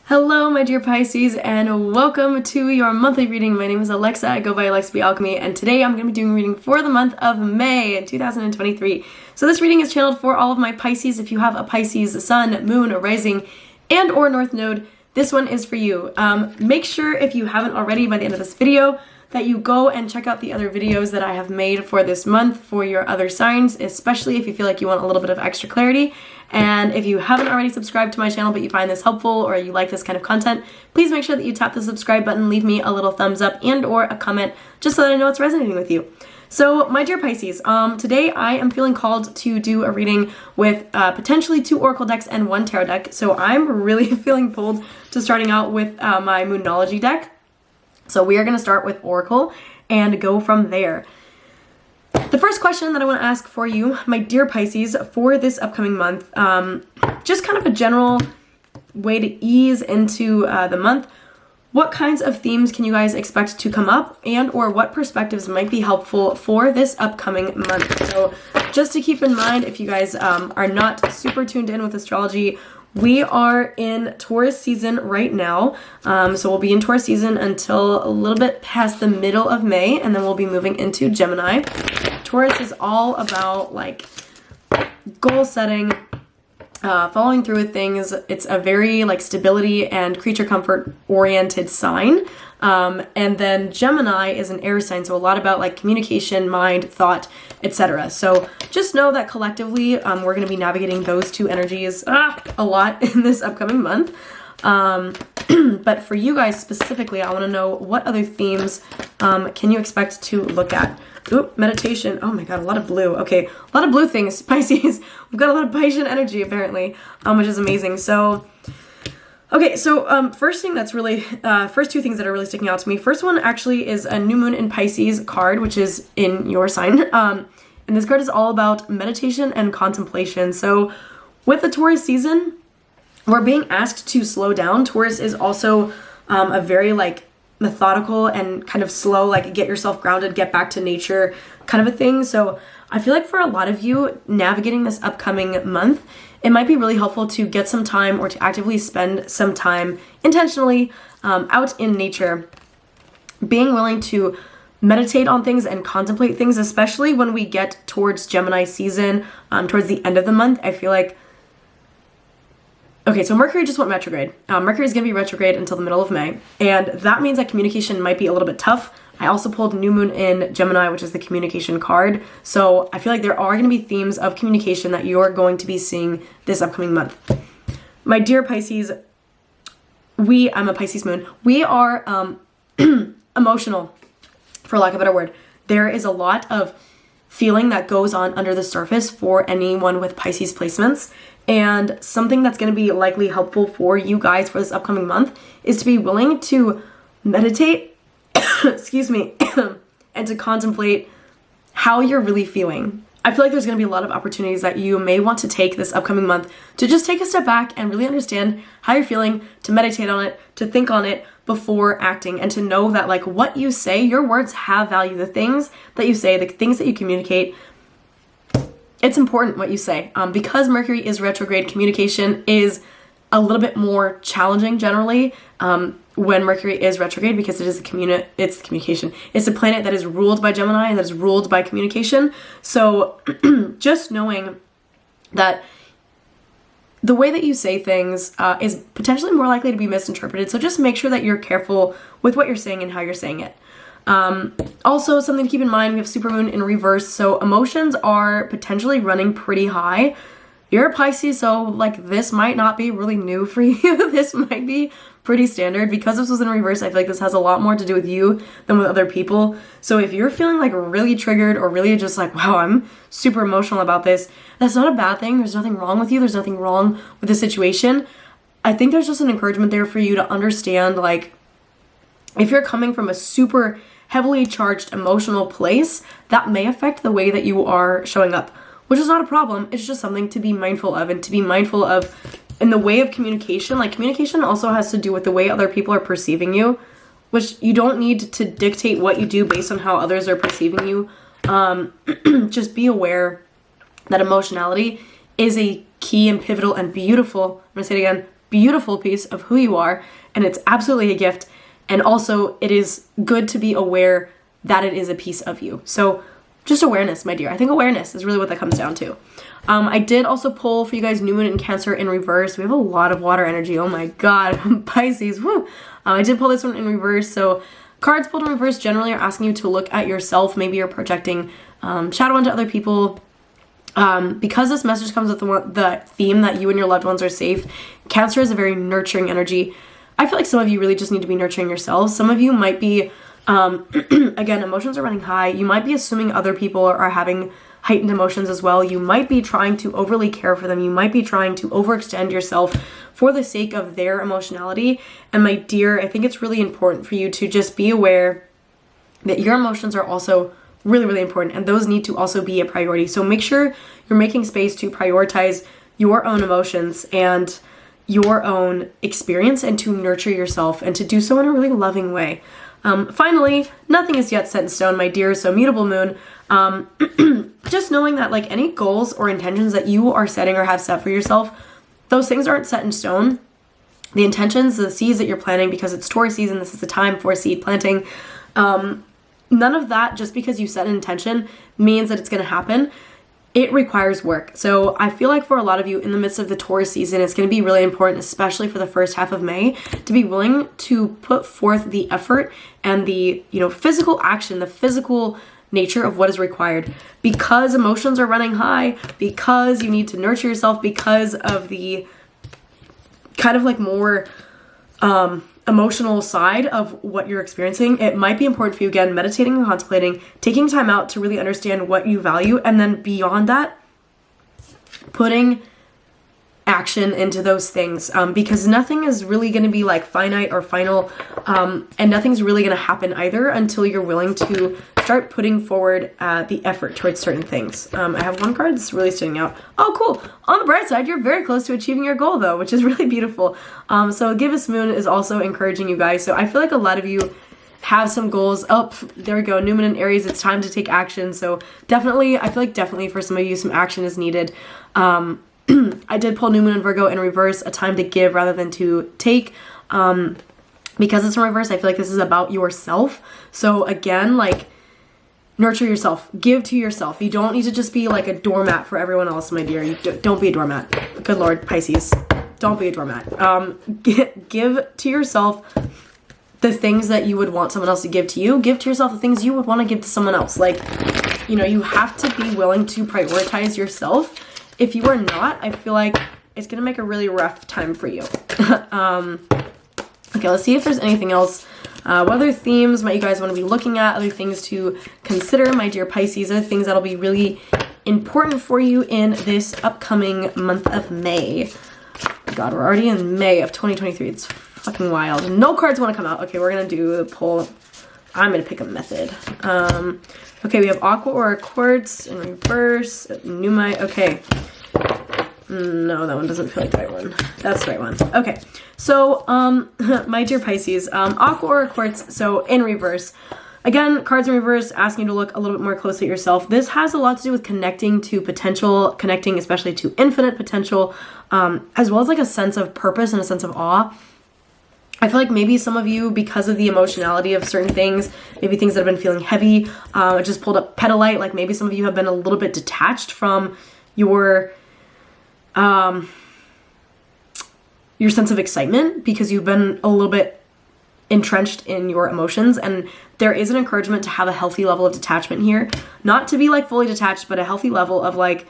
Hello, my dear Pisces, and welcome to your monthly reading. My name is Alexa. I go by alexab.alchemy, and today I'm going to be doing a reading for the month of May 2023. So this reading is channeled for all of my Pisces. If you have a Pisces sun, moon, rising, and or north node, this one is for you. Make sure, if you haven't already by the end of this video, that you go and check out the other videos that I have made for this month for your other signs, especially if you feel like you want a little bit of extra clarity. And if you haven't already subscribed to my channel but you find this helpful or you like this kind of content, please make sure that you tap the subscribe button, leave me a little thumbs up and or a comment just so that I know it's resonating with you. So my dear Pisces, today I am feeling called to do a reading with potentially 2 oracle decks and 1 tarot deck. So I'm really feeling pulled to starting out with my Moonology deck. So we are going to start with Oracle and go from there. The first question that I want to ask for you, my dear Pisces, for this upcoming month, just kind of a general way to ease into the month. What kinds of themes can you guys expect to come up, and or what perspectives might be helpful for this upcoming month? So just to keep in mind, if you guys are not super tuned in with astrology, we are in Taurus season right now, so we'll be in Taurus season until a little bit past the middle of May, and then we'll be moving into Gemini. Taurus is all about like goal setting, following through with things. It's a very like stability and creature comfort oriented sign. And then Gemini is an air sign, so a lot about like communication, mind, thought, etc. So just know that collectively we're going to be navigating those 2 energies a lot in this upcoming month. But for you guys specifically, I want to know what other themes can you expect to look at. Ooh, meditation. Oh my god, a lot of blue. Okay, a lot of blue things, Pisces. We've got a lot of Piscean energy apparently, which is amazing. So okay, so first thing that's really, first 2 things that are really sticking out to me. First one actually is a new moon in Pisces card, which is in your sign. And this card is all about meditation and contemplation. So with the Taurus season, we're being asked to slow down. Taurus is also a very like methodical and kind of slow, like get yourself grounded, get back to nature kind of a thing. So I feel like for a lot of you navigating this upcoming month, it might be really helpful to get some time or to actively spend some time intentionally out in nature, being willing to meditate on things and contemplate things, especially when we get towards Gemini season, towards the end of the month. I feel like, okay, so Mercury just went retrograde. Mercury is going to be retrograde until the middle of May, and that means that communication might be a little bit tough. I also pulled New Moon in Gemini, which is the communication card. So I feel like there are going to be themes of communication that you're going to be seeing this upcoming month. My dear Pisces, I'm a Pisces moon. We are emotional, for lack of a better word. There is a lot of feeling that goes on under the surface for anyone with Pisces placements. And something that's going to be likely helpful for you guys for this upcoming month is to be willing to meditate, excuse me, and to contemplate how you're really feeling. I feel like there's going to be a lot of opportunities that you may want to take this upcoming month to just take a step back and really understand how you're feeling, to meditate on it, to think on it before acting, and to know that like what you say, your words have value. The things that you say, the things that you communicate, it's important what you say. Because Mercury is retrograde, communication is a little bit more challenging generally when Mercury is retrograde, because it is it's communication. It's a planet that is ruled by Gemini and that is ruled by communication. So just knowing that the way that you say things is potentially more likely to be misinterpreted. So just make sure that you're careful with what you're saying and how you're saying it. Also, something to keep in mind, we have supermoon in reverse, so emotions are potentially running pretty high. You're a Pisces, so like this might not be really new for you. This might be pretty standard. Because this was in reverse, I feel like this has a lot more to do with you than with other people. So if you're feeling like really triggered or really just like, wow, I'm super emotional about this, that's not a bad thing. There's nothing wrong with you. There's nothing wrong with the situation. I think there's just an encouragement there for you to understand, like, if you're coming from a super heavily charged emotional place, that may affect the way that you are showing up, which is not a problem. It's just something to be mindful of, and to be mindful of in the way of communication. Like, communication also has to do with the way other people are perceiving you, which you don't need to dictate what you do based on how others are perceiving you. Just be aware that emotionality is a key and pivotal and beautiful, I'm gonna say it again, beautiful piece of who you are, and it's absolutely a gift. And also, it is good to be aware that it is a piece of you. So just awareness, my dear. I think awareness is really what that comes down to. I did also pull for you guys New Moon and Cancer in reverse. We have a lot of water energy. Oh my God, Pisces, woo. I did pull this one in reverse. So cards pulled in reverse generally are asking you to look at yourself. Maybe you're projecting shadow onto other people. Because this message comes with the theme that you and your loved ones are safe, Cancer is a very nurturing energy. I feel like some of you really just need to be nurturing yourselves. Some of you might be, again, emotions are running high. You might be assuming other people are having heightened emotions as well. You might be trying to overly care for them. You might be trying to overextend yourself for the sake of their emotionality. And my dear, I think it's really important for you to just be aware that your emotions are also really, really important, and those need to also be a priority. So make sure you're making space to prioritize your own emotions and your own experience and to nurture yourself and to do so in a really loving way. Finally, nothing is yet set in stone, my dear, so mutable moon. Just knowing that like any goals or intentions that you are setting or have set for yourself, those things aren't set in stone. The intentions, the seeds that you're planting, because it's Taurus season, this is the time for seed planting. None of that, just because you set an intention, means that it's going to happen. It requires work. So I feel like for a lot of you in the midst of the Taurus season, it's going to be really important, especially for the first half of May, to be willing to put forth the effort and the, physical action, the physical nature of what is required, because emotions are running high, because you need to nurture yourself, because of the kind of like more emotional side of what you're experiencing. It might be important for you, again, meditating and contemplating, taking time out to really understand what you value, and then beyond that, putting action into those things, because nothing is really going to be like finite or final, and nothing's really going to happen either until you're willing to start putting forward the effort towards certain things. I have one card that's really standing out. Oh, cool. On the bright side, you're very close to achieving your goal, though, which is really beautiful. So Gibbous Moon is also encouraging you guys. So I feel like a lot of you have some goals. Oh, there we go. New Moon in Aries, it's time to take action. So definitely, I feel like definitely for some of you, some action is needed. I did pull New Moon in Virgo in reverse, a time to give rather than to take. Because it's in reverse, I feel like this is about yourself. So again, like, nurture yourself, give to yourself. You don't need to just be like a doormat for everyone else, my dear. Don't be a doormat. Good Lord, Pisces. Don't be a doormat. Give to yourself the things that you would want someone else to give to you. Give to yourself the things you would want to give to someone else. Like, you have to be willing to prioritize yourself. If you are not, I feel like it's going to make a really rough time for you. Okay, let's see if there's anything else. What other themes might you guys want to be looking at? Other things to consider, my dear Pisces. Other things that'll be really important for you in this upcoming month of May. God, we're already in May of 2023. It's fucking wild. No cards want to come out. Okay, we're going to do a poll. I'm going to pick a method. Okay, we have Aqua Aura Quartz in reverse. Numite. Okay. No, that one doesn't feel like the right one. That's the right one. Okay. So, my dear Pisces, Aqua Aura Quartz, so in reverse. Again, cards in reverse, asking you to look a little bit more closely at yourself. This has a lot to do with connecting to potential, connecting especially to infinite potential, as well as like a sense of purpose and a sense of awe. I feel like maybe some of you, because of the emotionality of certain things, maybe things that have been feeling heavy, I just pulled up Petalite, like maybe some of you have been a little bit detached from your sense of excitement because you've been a little bit entrenched in your emotions, and there is an encouragement to have a healthy level of detachment here. Not to be like fully detached, but a healthy level of like,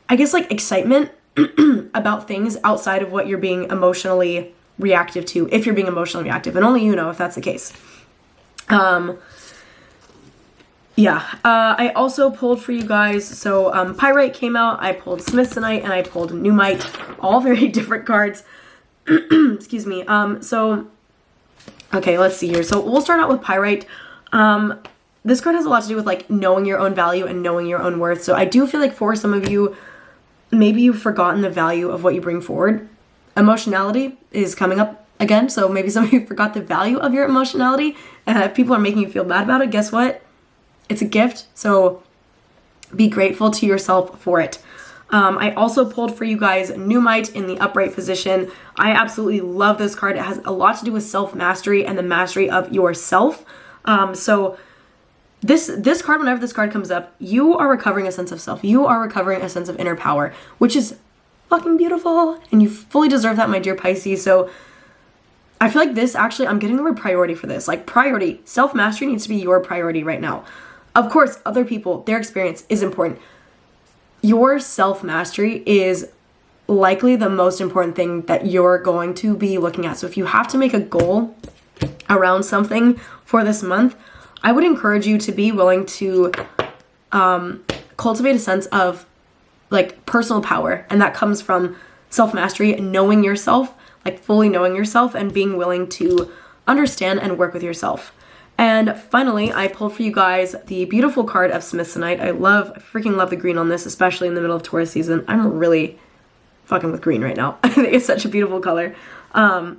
I guess like excitement about things outside of what you're being emotionally reactive to, if you're being emotionally reactive, and only you know if that's the case. I also pulled for you guys, so Pyrite came out, I pulled Smithsonite, and I pulled Numite, all very different cards. Excuse me. Okay, let's see here. So we'll start out with Pyrite. This card has a lot to do with like knowing your own value and knowing your own worth. So I do feel like for some of you, maybe you've forgotten the value of what you bring forward. Emotionality is coming up again, so maybe some of you forgot the value of your emotionality, and if people are making you feel bad about it, guess what? It's a gift, so be grateful to yourself for it. I also pulled for you guys Pneumite in the upright position. I absolutely love this card. It has a lot to do with self-mastery and the mastery of yourself. So this card, whenever this card comes up, you are recovering a sense of self. You are recovering a sense of inner power, which is fucking beautiful. And you fully deserve that, my dear Pisces. So I feel like this, actually, I'm getting the word priority for this. Like priority, self-mastery needs to be your priority right now. Of course, other people, their experience is important. Your self-mastery is likely the most important thing that you're going to be looking at. So if you have to make a goal around something for this month, I would encourage you to be willing to cultivate a sense of like personal power. And that comes from self-mastery, knowing yourself, like fully knowing yourself and being willing to understand and work with yourself. And finally, I pulled for you guys the beautiful card of Smithsonite. I freaking love the green on this, especially in the middle of Taurus season. I'm really fucking with green right now. I think it's such a beautiful color. And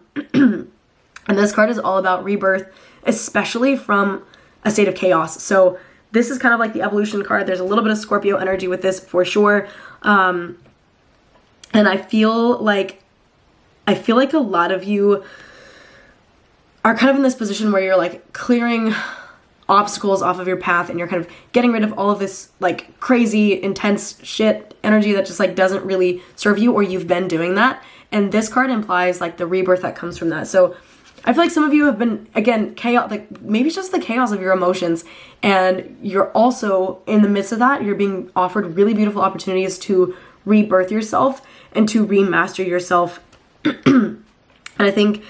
this card is all about rebirth, especially from a state of chaos. So this is kind of like the evolution card. There's a little bit of Scorpio energy with this for sure. And I feel like a lot of you are kind of in this position where you're like clearing obstacles off of your path and you're kind of getting rid of all of this like crazy intense shit energy that just like doesn't really serve you, or you've been doing that. And this card implies like the rebirth that comes from that. So I feel like some of you have been, again, chaos, like maybe it's just the chaos of your emotions, and you're also in the midst of that, you're being offered really beautiful opportunities to rebirth yourself and to remaster yourself. And I think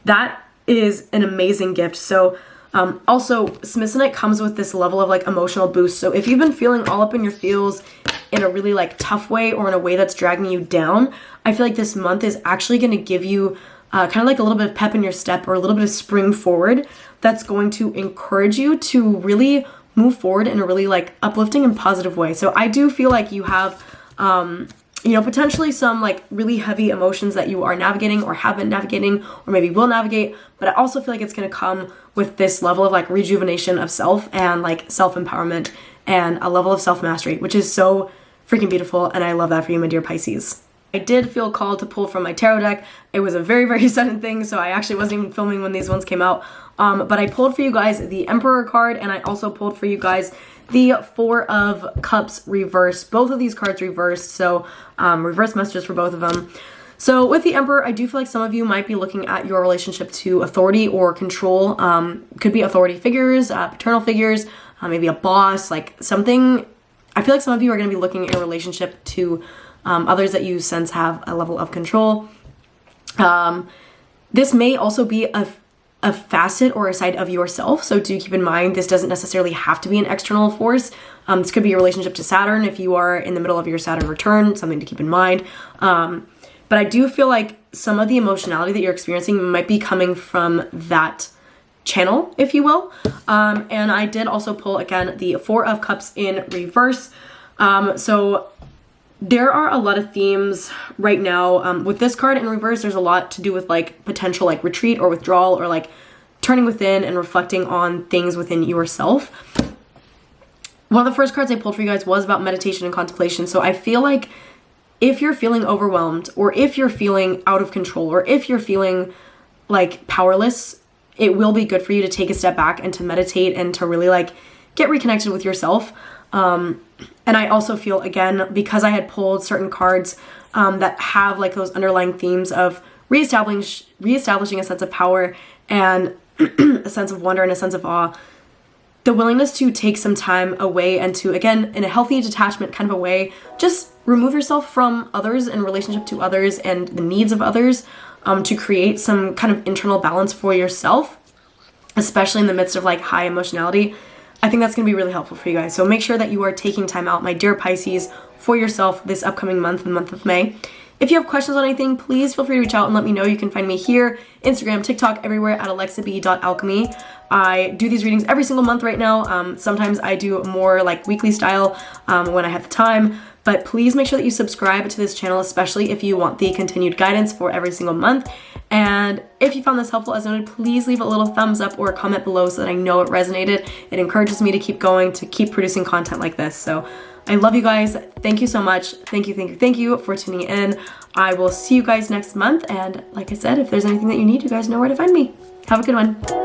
that is an amazing gift. So also Smithsonite comes with this level of like emotional boost. So if you've been feeling all up in your feels in a really like tough way, or in a way that's dragging you down, I feel like this month is actually going to give you kind of like a little bit of pep in your step, or a little bit of spring forward that's going to encourage you to really move forward in a really like uplifting and positive way. So I do feel like you have potentially some like really heavy emotions that you are navigating or have been navigating or maybe will navigate, but I also feel like it's going to come with this level of like rejuvenation of self and like self-empowerment and a level of self-mastery, which is so freaking beautiful. And I love that for you, my dear Pisces. I did feel called to pull from my tarot deck. It was a very, very sudden thing, so I actually wasn't even filming when these ones came out. But I pulled for you guys the Emperor card, and I also pulled for you guys the Four of Cups reversed. Both of these cards reversed, so reverse messages for both of them. So with the Emperor, I do feel like some of you might be looking at your relationship to authority or control. Could be authority figures, paternal figures, maybe a boss, like something. I feel like some of you are going to be looking at a relationship to others that you sense have a level of control. This may also be a facet or a side of yourself, so do keep in mind this doesn't necessarily have to be an external force. This could be a relationship to Saturn if you are in the middle of your Saturn return, something to keep in mind. But I do feel like some of the emotionality that you're experiencing might be coming from that channel, if you will. And I did also pull, again, the Four of Cups in reverse. So there are a lot of themes right now. With this card in reverse, there's a lot to do with like potential like retreat or withdrawal, or like turning within and reflecting on things within yourself. One of the first cards I pulled for you guys was about meditation and contemplation. So I feel like if you're feeling overwhelmed, or if you're feeling out of control, or if you're feeling like powerless, it will be good for you to take a step back and to meditate and to really like get reconnected with yourself. And I also feel, again, because I had pulled certain cards that have like those underlying themes of reestablishing a sense of power and a sense of wonder and a sense of awe, the willingness to take some time away and to, again, in a healthy detachment kind of a way, just remove yourself from others in relationship to others and the needs of others, to create some kind of internal balance for yourself, especially in the midst of like high emotionality. I think that's going to be really helpful for you guys. So make sure that you are taking time out, my dear Pisces, for yourself this upcoming month, the month of May. If you have questions on anything, please feel free to reach out and let me know. You can find me here, Instagram, TikTok, everywhere at alexab.alchemy. I do these readings every single month right now. Sometimes I do more like weekly style when I have the time, But please make sure that you subscribe to this channel, especially if you want the continued guidance for every single month. And if you found this helpful, as noted, please leave a little thumbs up or a comment below so that I know it resonated. It encourages me to keep going, to keep producing content like this. So I love you guys. Thank you so much. Thank you for tuning in. I will see you guys next month. And like I said, if there's anything that you need, you guys know where to find me. Have a good one.